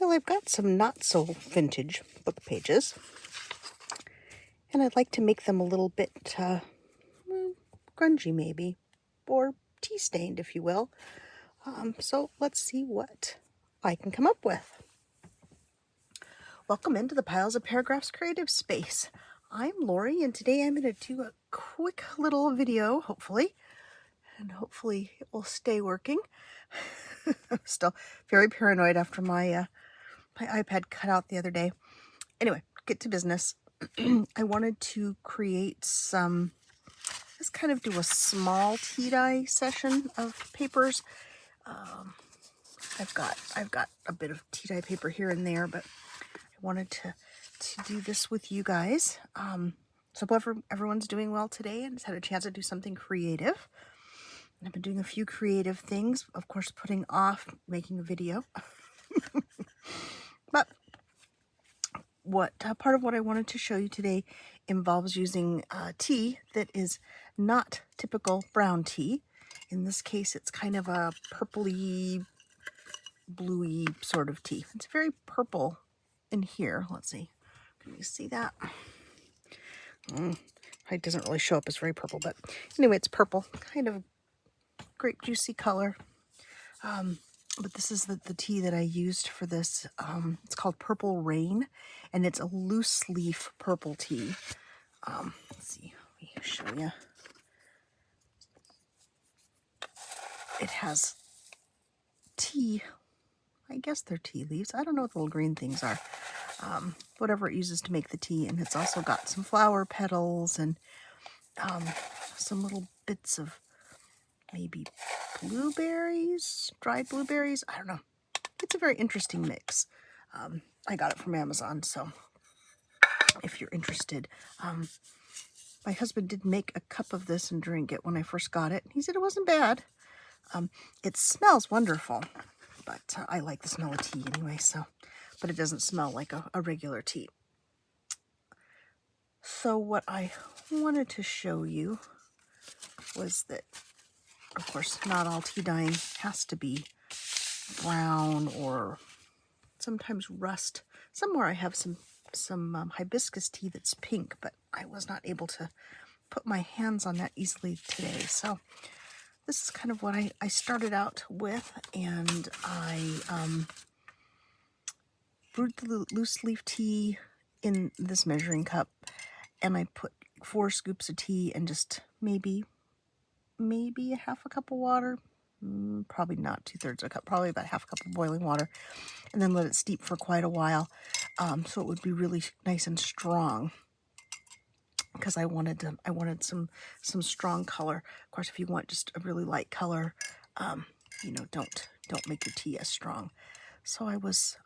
Well, I've got some not so vintage book pages, and I'd like to make them a little bit grungy maybe, or tea stained, if you will. So let's see what I can come up with. Welcome into the Piles of Paragraphs creative space. I'm Lori, and today I'm going to do a quick little video, hopefully, and hopefully it will stay working. I'm still very paranoid after my iPad cut out the other day. Anyway, get to business. I wanted to create just kind of do a small tea dye session of papers. I've got a bit of tea dye paper here and there, but I wanted to do this with you guys. So hope everyone's doing well today and has had a chance to do something creative. And I've been doing a few creative things, of course, putting off making a video. But part of what I wanted to show you today involves using tea that is not typical brown tea. In this case, it's kind of a purpley, bluey sort of tea. It's very purple in here. Let's see. Can you see that? It doesn't really show up as very purple, but anyway, it's purple. Kind of grape juicy color. But this is the tea that I used for this. It's called Purple Rain, and it's a loose leaf purple tea. Let's see, let me show you. It has tea. I guess they're tea leaves. I don't know what the little green things are. Whatever it uses to make the tea, and it's also got some flower petals and some little bits of maybe blueberries, dried blueberries. I don't know. It's a very interesting mix. I got it from Amazon, so if you're interested. My husband did make a cup of this and drink it when I first got it. He said it wasn't bad. It smells wonderful, but I like the smell of tea anyway, so, but it doesn't smell like a regular tea. So what I wanted to show you was that, of course, not all tea dyeing has to be brown or sometimes rust. Somewhere I have some hibiscus tea that's pink, but I was not able to put my hands on that easily today. So this is kind of what I started out with, and I brewed the loose leaf tea in this measuring cup, and I put 4 scoops of tea and just maybe a half a cup of water, probably not 2/3 a cup, probably about half a cup of boiling water, and then let it steep for quite a while, so it would be really nice and strong. Because I wanted some strong color. Of course, if you want just a really light color, don't make your tea as strong. So I was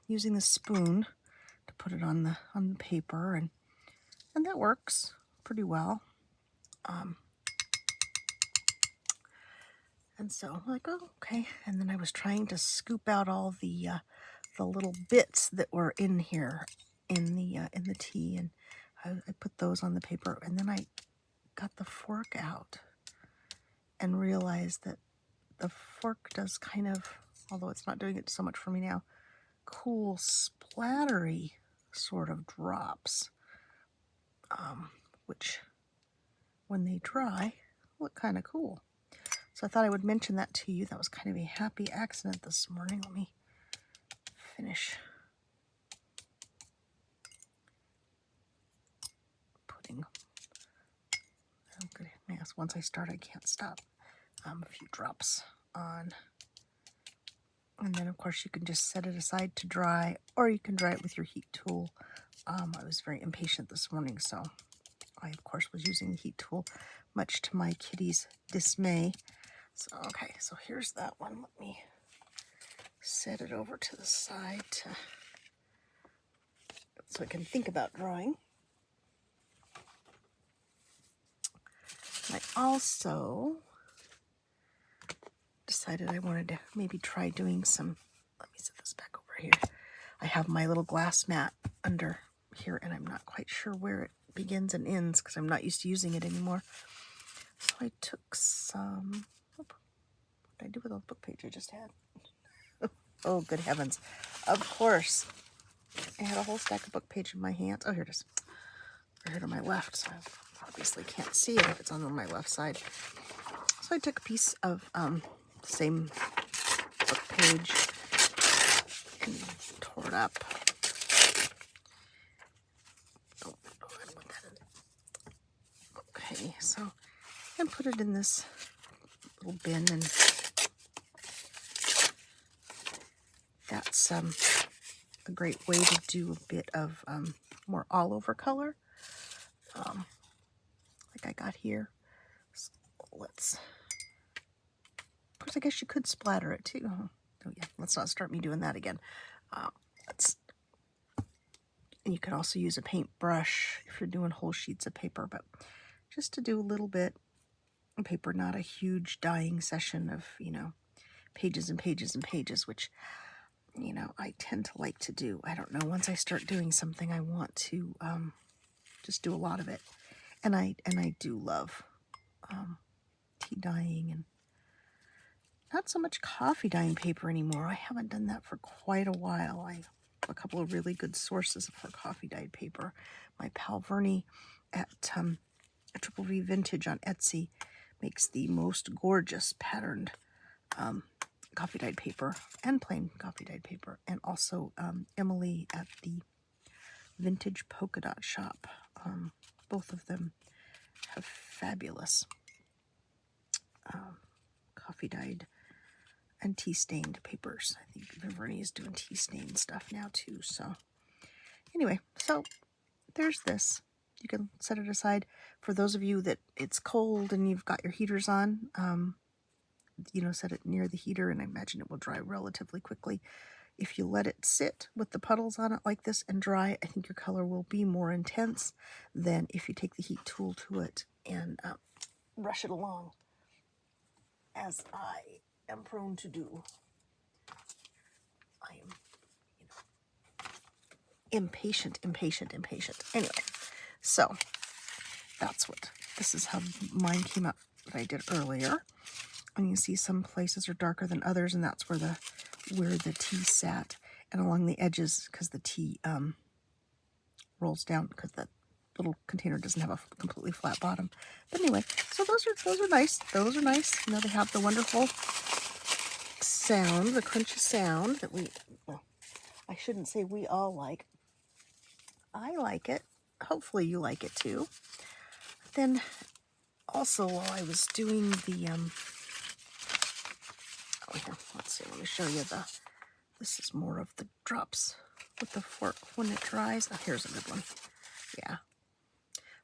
using the spoon to put it on the paper, and that works pretty well. And so I'm like, oh, okay. And then I was trying to scoop out all the little bits that were in here in the tea, and I put those on the paper, and then I got the fork out and realized that the fork does kind of, although it's not doing it so much for me now, cool splattery sort of drops, which when they dry look kind of cool. So I thought I would mention that to you. That was kind of a happy accident this morning. Let me finish putting, oh goodness, once I start I can't stop. A few drops on, and then of course you can just set it aside to dry, or you can dry it with your heat tool. I was very impatient this morning, so I of course was using the heat tool, much to my kitty's dismay. So okay, so here's that one. Let me set it over to the side so I can think about drawing. I also decided I wanted to maybe try doing some, let me set this back over here. I have my little glass mat under here, and I'm not quite sure where it begins and ends because I'm not used to using it anymore. So I took some, what did I do with the book page I just had? Oh, good heavens. Of course. I had a whole stack of book page in my hands. Oh, here it is. Over here to my left, so I obviously can't see it if it's on my left side. So I took a piece of the same book page and tore it up. Oh, I don't want that in. Okay, so and put it in this little bin, and that's a great way to do a bit of more all over color, like I got here. So let's, of course, I guess you could splatter it too. Oh yeah, let's not start me doing that again. And you can also use a paintbrush if you're doing whole sheets of paper, but just to do a little bit of paper, not a huge dyeing session of, pages and pages and pages, which, I tend to like to do. I don't know, once I start doing something, I want to just do a lot of it. And I do love tea dyeing, and not so much coffee dyeing paper anymore. I haven't done that for quite a while. I have a couple of really good sources for coffee dyed paper. My pal Vernie at Triple V Vintage on Etsy makes the most gorgeous patterned coffee dyed paper and plain coffee dyed paper, and also Emily at the Vintage Polka Dot Shop. Both of them have fabulous coffee dyed and tea stained papers. I think Vernie is doing tea stained stuff now too. So anyway, so there's this. You can set it aside. For those of you that it's cold and you've got your heaters on, set it near the heater, and I imagine it will dry relatively quickly. If you let it sit with the puddles on it like this and dry, I think your color will be more intense than if you take the heat tool to it and brush it along, as I am prone to do. I am, impatient. Anyway, so this is how mine came up that I did earlier. And you can see some places are darker than others, and that's where the tea sat, and along the edges, because the tea rolls down, because that little container doesn't have a completely flat bottom. But anyway, so those are nice. Those are nice. They have the wonderful sound, the crunchy sound that I shouldn't say we all like. I like it. Hopefully you like it too. Then also, while I was doing the here, let's see, let me show you this is more of the drops with the fork when it dries. Oh, here's a good one. Yeah.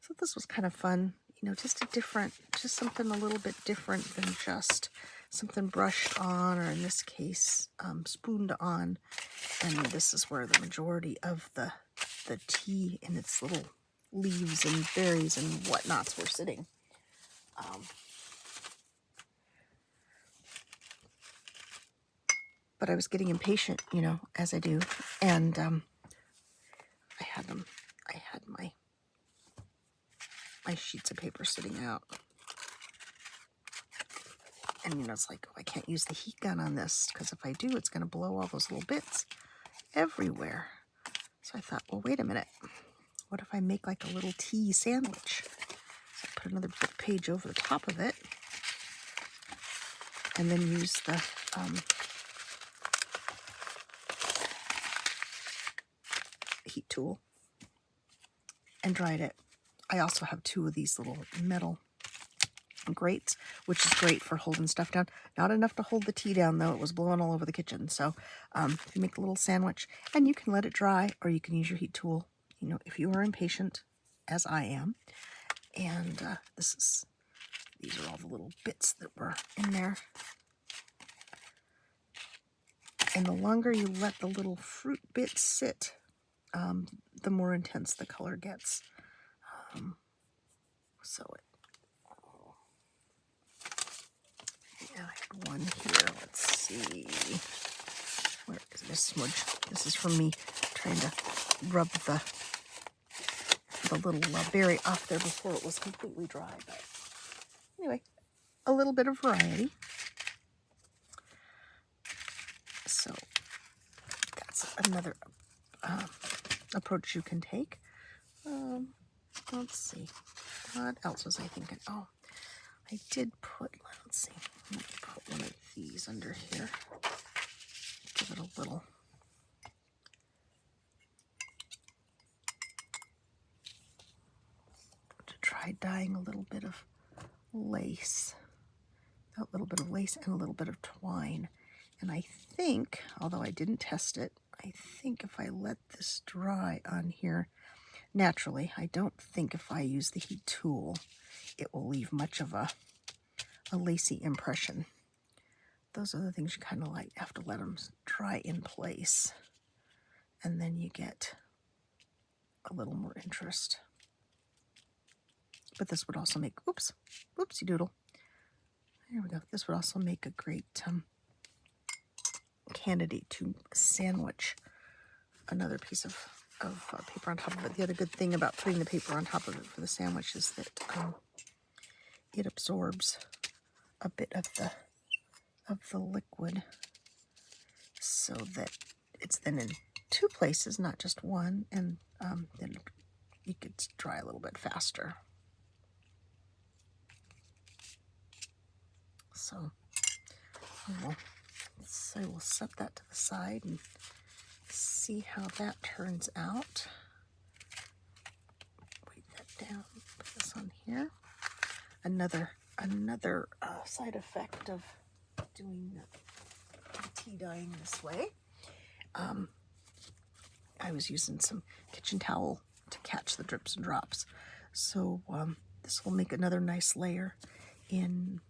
So this was kind of fun, just something a little bit different than just something brushed on, or in this case, spooned on. And this is where the majority of the tea and its little leaves and berries and whatnots were sitting. But I was getting impatient, as I do, and I had my sheets of paper sitting out, and it's like, oh, I can't use the heat gun on this, because if I do, it's going to blow all those little bits everywhere. So I thought, well, wait a minute, what if I make like a little tea sandwich? So I put another book page over the top of it, and then use the heat tool and dried it. I also have 2 of these little metal grates, which is great for holding stuff down. Not enough to hold the tea down, though. It was blowing all over the kitchen. So you make a little sandwich, and you can let it dry, or you can use your heat tool, if you are impatient, as I am. And these are all the little bits that were in there. And the longer you let the little fruit bits sit, the more intense the color gets. I have one here. Let's see. Where is this smudge? This is from me trying to rub the little berry off there before it was completely dry. But anyway, a little bit of variety. So another approach you can take. Let's see. What else was I thinking? Oh, I did put, let's see. Let me put one of these under here. Give it a little. To try dyeing a little bit of lace. A little bit of lace and a little bit of twine. And I think, although I didn't test it, I think if I let this dry on here naturally, I don't think if I use the heat tool, it will leave much of a lacy impression. Those are the things you kind of like have to let them dry in place. And then you get a little more interest. But this would also make, oopsie doodle. There we go. This would also make a great candidate to sandwich another piece of paper on top of it. The other good thing about putting the paper on top of it for the sandwich is that it absorbs a bit of the liquid, so that it's then in two places, not just one, and then you could dry a little bit faster. So I will set that to the side and see how that turns out. Weight that down, put this on here. Another side effect of doing tea dyeing this way. I was using some kitchen towel to catch the drips and drops. So this will make another nice layer in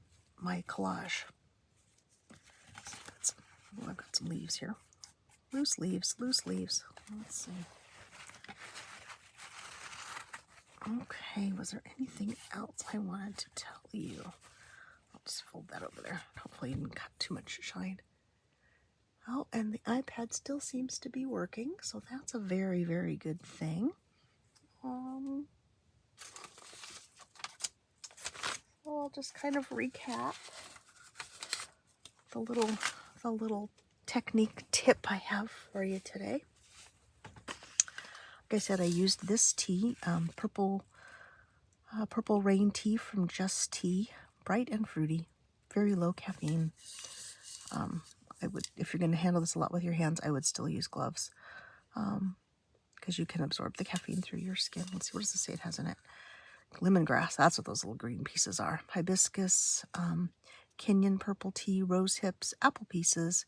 my collage. So I've got some leaves here. Loose leaves. Let's see. Okay, was there anything else I wanted to tell you? I'll just fold that over there. Hopefully I didn't cut too much shine. Oh, and the iPad still seems to be working, so that's a very, very good thing. So I'll just kind of recap the little technique tip I have for you today. Like I said, I used this tea, purple rain tea from Just Tea, bright and fruity, very low caffeine. I would, if you're going to handle this a lot with your hands, I would still use gloves, because you can absorb the caffeine through your skin. Let's see, what does it say it has in it? Lemongrass, that's what those little green pieces are. Hibiscus, Kenyan purple tea, rose hips, apple pieces,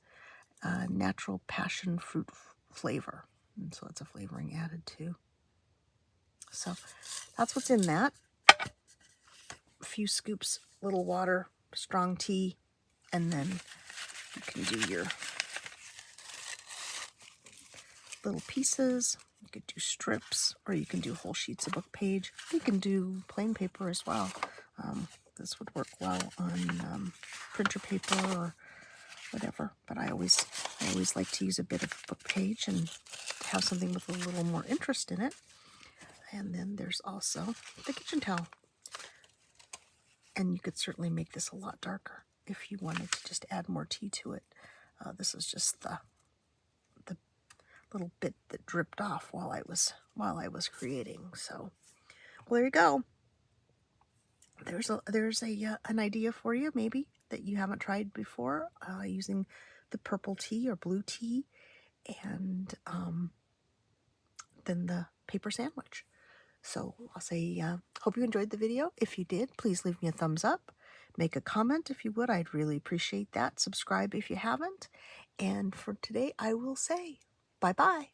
natural passion fruit flavor. And so that's a flavoring added too. So that's what's in that. A few scoops, little water, strong tea, and then you can do your little pieces. You could do strips, or you can do whole sheets of book page. You can do plain paper as well. This would work well on printer paper or whatever. But I always like to use a bit of book page and have something with a little more interest in it. And then there's also the kitchen towel. And you could certainly make this a lot darker if you wanted to just add more tea to it. This is just the little bit that dripped off while I was creating. So, well, there you go. There's an idea for you, maybe, that you haven't tried before, using the purple tea or blue tea, and then the paper sandwich. So I'll say, hope you enjoyed the video. If you did, please leave me a thumbs up. Make a comment if you would. I'd really appreciate that. Subscribe if you haven't. And for today, I will say bye-bye.